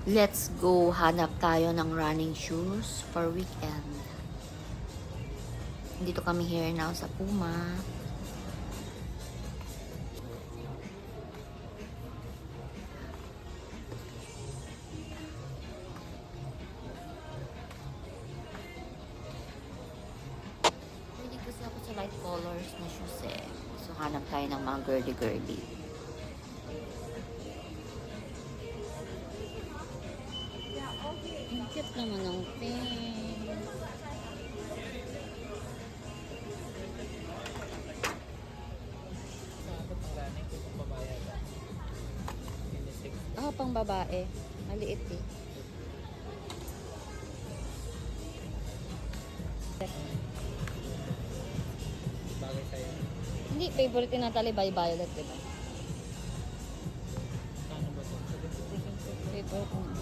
Let's go. Hanap tayo ng running shoes for weekend. Dito kami here now sa Puma. Pwede kasi ako sa light colors na shoes eh. So hanap tayo ng mga girly-girly. Ang cute naman ng pink. Pang babae. Maliit eh. Bagay sa'yo. Hindi, favorite ni Natalie by Violet, diba? Ano ba ito? Favorite mo.